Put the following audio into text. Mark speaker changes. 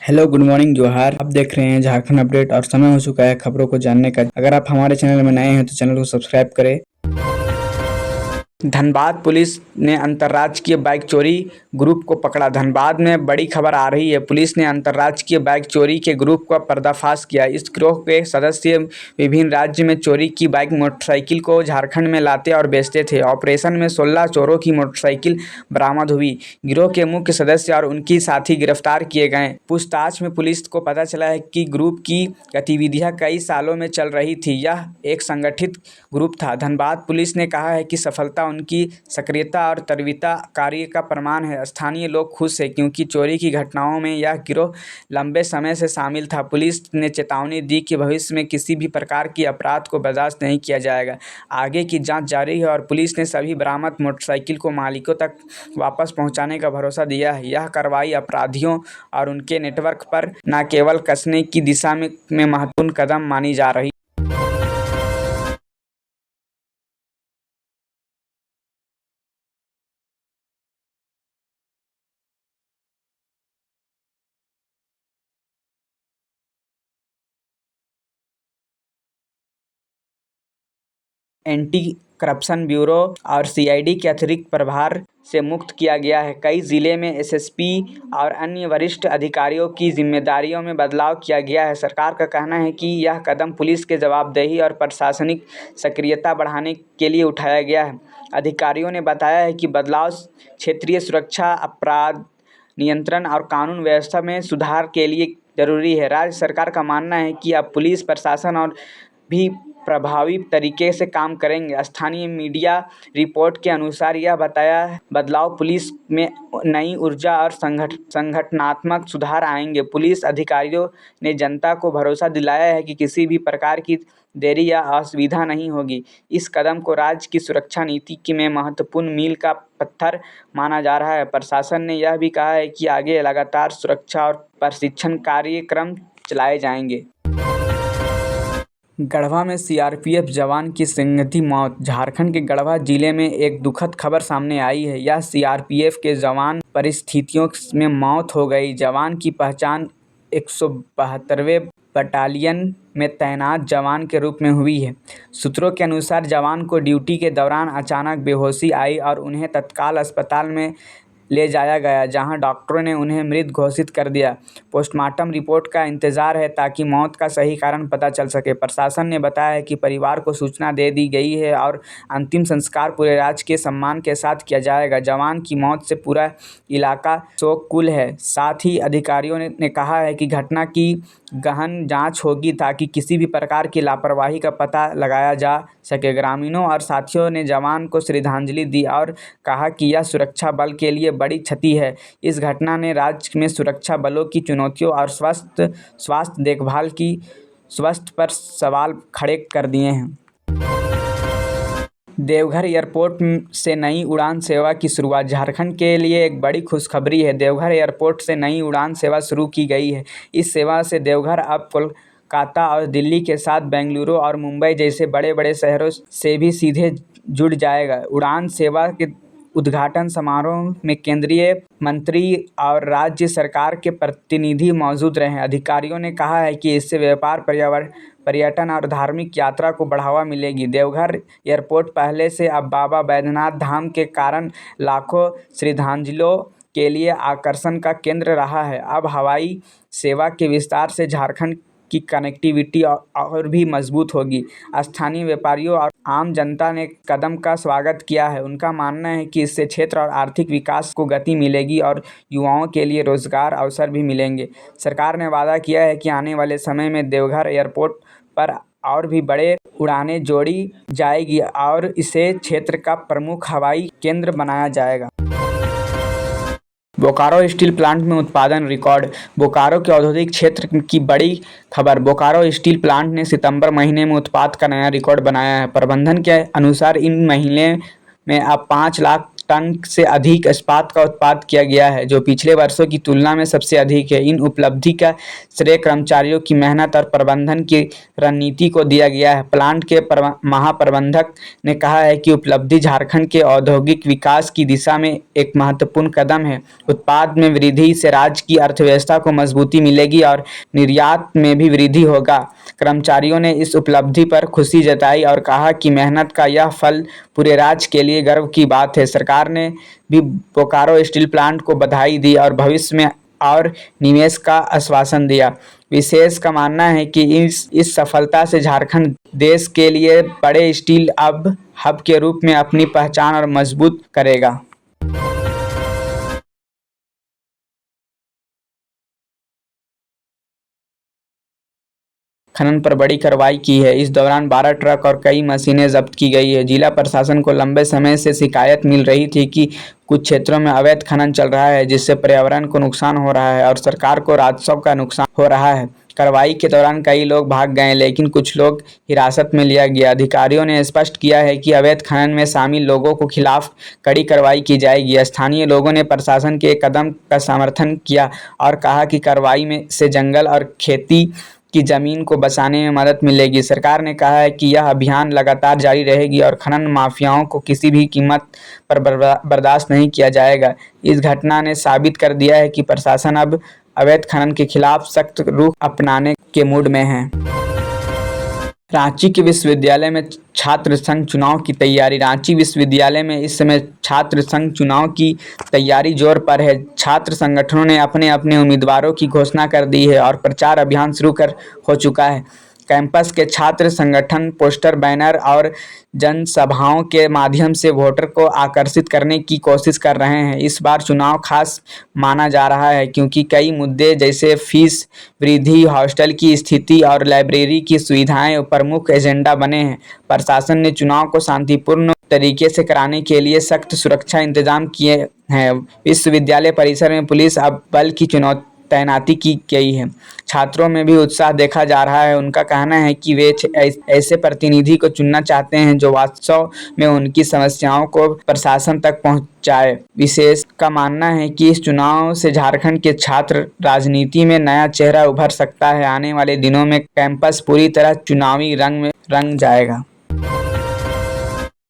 Speaker 1: Hello, good morning, जोहार। आप देख रहे हैं झारखंड अपडेट और समय हो चुका है खबरों को जानने का। अगर आप हमारे चैनल में नए हैं तो चैनल को सब्सक्राइब करें। धनबाद पुलिस ने अंतर्राज्यीय बाइक चोरी ग्रुप को पकड़ा। धनबाद में बड़ी खबर आ रही है। पुलिस ने अंतर्राज्यीय बाइक चोरी के ग्रुप का पर्दाफाश किया। इस गिरोह के सदस्य विभिन्न राज्य में चोरी की बाइक मोटरसाइकिल को झारखंड में लाते और बेचते थे। ऑपरेशन में 16 चोरों की मोटरसाइकिल बरामद हुई। गिरोह के मुख्य सदस्य और उनकी साथी गिरफ्तार किए गए। पूछताछ में पुलिस को पता चला है कि ग्रुप की गतिविधियां कई सालों में चल रही थी। यह एक संगठित ग्रुप था। धनबाद पुलिस ने कहा है कि सफलता उनकी सक्रियता और तरबीता कार्य का प्रमाण है। स्थानीय लोग खुश हैं क्योंकि चोरी की घटनाओं में यह गिरोह लंबे समय से शामिल था। पुलिस ने चेतावनी दी कि भविष्य में किसी भी प्रकार की अपराध को बर्दाश्त नहीं किया जाएगा। आगे की जांच जारी है और पुलिस ने सभी बरामद मोटरसाइकिल को मालिकों तक वापस पहुंचाने का भरोसा दिया है। यह कार्रवाई अपराधियों और उनके नेटवर्क पर न केवल कसने की दिशा में महत्वपूर्ण कदम मानी जा रही। एंटी करप्शन ब्यूरो और सीआईडी के अतिरिक्त प्रभार से मुक्त किया गया है। कई जिले में एसएसपी और अन्य वरिष्ठ अधिकारियों की जिम्मेदारियों में बदलाव किया गया है। सरकार का कहना है कि यह कदम पुलिस के जवाबदेही और प्रशासनिक सक्रियता बढ़ाने के लिए उठाया गया है। अधिकारियों ने बताया है कि बदलाव क्षेत्रीय सुरक्षा, अपराध नियंत्रण और कानून व्यवस्था में सुधार के लिए जरूरी है। राज्य सरकार का मानना है कि अब पुलिस प्रशासन और भी प्रभावी तरीके से काम करेंगे। स्थानीय मीडिया रिपोर्ट के अनुसार यह बताया बदलाव पुलिस में नई ऊर्जा और संगठनात्मक सुधार आएंगे। पुलिस अधिकारियों ने जनता को भरोसा दिलाया है कि किसी भी प्रकार की देरी या असुविधा नहीं होगी। इस कदम को राज्य की सुरक्षा नीति में महत्वपूर्ण मील का पत्थर माना जा रहा है। प्रशासन ने यह भी कहा है कि आगे लगातार सुरक्षा और प्रशिक्षण कार्यक्रम चलाए जाएंगे। गढ़वा में सीआरपीएफ जवान की संदिग्ध मौत। झारखंड के गढ़वा जिले में एक दुखद खबर सामने आई है। यह सीआरपीएफ के जवान परिस्थितियों में मौत हो गई। जवान की पहचान 172वें बटालियन में तैनात जवान के रूप में हुई है। सूत्रों के अनुसार जवान को ड्यूटी के दौरान अचानक बेहोशी आई और उन्हें तत्काल अस्पताल में ले जाया गया, जहां डॉक्टरों ने उन्हें मृत घोषित कर दिया। पोस्टमार्टम रिपोर्ट का इंतजार है ताकि मौत का सही कारण पता चल सके। प्रशासन ने बताया है कि परिवार को सूचना दे दी गई है और अंतिम संस्कार पूरे राजकीय सम्मान के साथ किया जाएगा। जवान की मौत से पूरा इलाका शोककुल है। साथ ही अधिकारियों ने कहा है कि घटना की गहन जांच होगी ताकि किसी भी प्रकार की लापरवाही का पता लगाया जा सके। ग्रामीणों और साथियों ने जवान को श्रद्धांजलि दी और कहा कि यह सुरक्षा बल के लिए बड़ी क्षति है। इस घटना ने राज्य में सुरक्षा बलों की चुनौतियों और स्वास्थ्य देखभाल की स्वास्थ्य पर सवाल खड़े कर दिए हैं। देवघर एयरपोर्ट से नई उड़ान सेवा की शुरुआत। झारखंड के लिए एक बड़ी खुशखबरी है। देवघर एयरपोर्ट से नई उड़ान सेवा शुरू की गई है। इस सेवा से देवघर अब कोलकाता और दिल्ली के साथ बेंगलुरु और मुंबई जैसे बड़े बड़े शहरों से भी सीधे जुड़ जाएगा। उड़ान सेवा के उद्घाटन समारोह में केंद्रीय मंत्री और राज्य सरकार के प्रतिनिधि मौजूद रहे। अधिकारियों ने कहा है कि इससे व्यापार, पर्यटन और धार्मिक यात्रा को बढ़ावा मिलेगी। देवघर एयरपोर्ट पहले से अब बाबा बैद्यनाथ धाम के कारण लाखों श्रद्धालुओं के लिए आकर्षण का केंद्र रहा है। अब हवाई सेवा के विस्तार से झारखंड की कनेक्टिविटी और भी मजबूत होगी। स्थानीय व्यापारियों और आम जनता ने कदम का स्वागत किया है। उनका मानना है कि इससे क्षेत्र और आर्थिक विकास को गति मिलेगी और युवाओं के लिए रोजगार अवसर भी मिलेंगे। सरकार ने वादा किया है कि आने वाले समय में देवघर एयरपोर्ट पर और भी बड़े उड़ानें जोड़ी जाएगी और इसे क्षेत्र का प्रमुख हवाई केंद्र बनाया जाएगा। बोकारो स्टील प्लांट में उत्पादन रिकॉर्ड। बोकारो के औद्योगिक क्षेत्र की बड़ी खबर। बोकारो स्टील प्लांट ने सितंबर महीने में उत्पाद का नया रिकॉर्ड बनाया है। प्रबंधन के अनुसार इन महीने में अब 5 लाख टन से अधिक इस्पात का उत्पादन किया गया है, जो पिछले वर्षों की तुलना में सबसे अधिक है। इन उपलब्धि का श्रेय कर्मचारियों की मेहनत और प्रबंधन की रणनीति को दिया गया है। प्लांट के महाप्रबंधक ने कहा है कि उपलब्धि झारखंड के औद्योगिक विकास की दिशा में एक महत्वपूर्ण कदम है। उत्पाद में वृद्धि से राज्य की अर्थव्यवस्था को मजबूती मिलेगी और निर्यात में भी वृद्धि होगा। कर्मचारियों ने इस उपलब्धि पर खुशी जताई और कहा कि मेहनत का यह फल पूरे राज्य के लिए गर्व की बात है। सरकार ने भी बोकारो स्टील प्लांट को बधाई दी और भविष्य में और निवेश का आश्वासन दिया। विशेष का मानना है कि इस सफलता से झारखंड देश के लिए बड़े स्टील हब के रूप में अपनी पहचान और मजबूत करेगा। खनन पर बड़ी कार्रवाई की है। इस दौरान 12 ट्रक और कई मशीनें जब्त की गई है। जिला प्रशासन को लंबे समय से शिकायत मिल रही थी कि कुछ क्षेत्रों में अवैध खनन चल रहा है, जिससे पर्यावरण को नुकसान हो रहा है और सरकार को राजस्व का नुकसान हो रहा है। कार्रवाई के दौरान कई लोग भाग गए, लेकिन कुछ लोग हिरासत में लिया गया। अधिकारियों ने स्पष्ट किया है कि अवैध खनन में शामिल लोगों को खिलाफ कड़ी कार्रवाई की जाएगी। स्थानीय लोगों ने प्रशासन के कदम का समर्थन किया और कहा कि कार्रवाई में से जंगल और खेती की जमीन को बचाने में मदद मिलेगी। सरकार ने कहा है कि यह अभियान लगातार जारी रहेगी और खनन माफियाओं को किसी भी कीमत पर बर्दाश्त नहीं किया जाएगा। इस घटना ने साबित कर दिया है कि प्रशासन अब अवैध खनन के खिलाफ सख्त रुख अपनाने के मूड में है। रांची के विश्वविद्यालय में छात्र संघ चुनाव की तैयारी। रांची विश्वविद्यालय में इस समय छात्र संघ चुनाव की तैयारी जोर पर है। छात्र संगठनों ने अपने अपने उम्मीदवारों की घोषणा कर दी है और प्रचार अभियान शुरू हो चुका है। कैंपस के छात्र संगठन पोस्टर, बैनर और जनसभाओं के माध्यम से वोटर को आकर्षित करने की कोशिश कर रहे हैं। इस बार चुनाव खास माना जा रहा है क्योंकि कई मुद्दे जैसे फीस वृद्धि, हॉस्टल की स्थिति और लाइब्रेरी की सुविधाएं प्रमुख एजेंडा बने हैं। प्रशासन ने चुनाव को शांतिपूर्ण तरीके से कराने के लिए सख्त सुरक्षा इंतजाम किए हैं। विश्वविद्यालय परिसर में पुलिस बल की तैनाती की गई है। छात्रों में भी उत्साह देखा जा रहा है। उनका कहना है कि वे ऐसे प्रतिनिधि को चुनना चाहते हैं जो वास्तव में उनकी समस्याओं को प्रशासन तक पहुंचाए। विशेष का मानना है कि इस चुनाव से झारखंड के छात्र राजनीति में नया चेहरा उभर सकता है। आने वाले दिनों में कैंपस पूरी तरह चुनावी रंग में रंग जाएगा।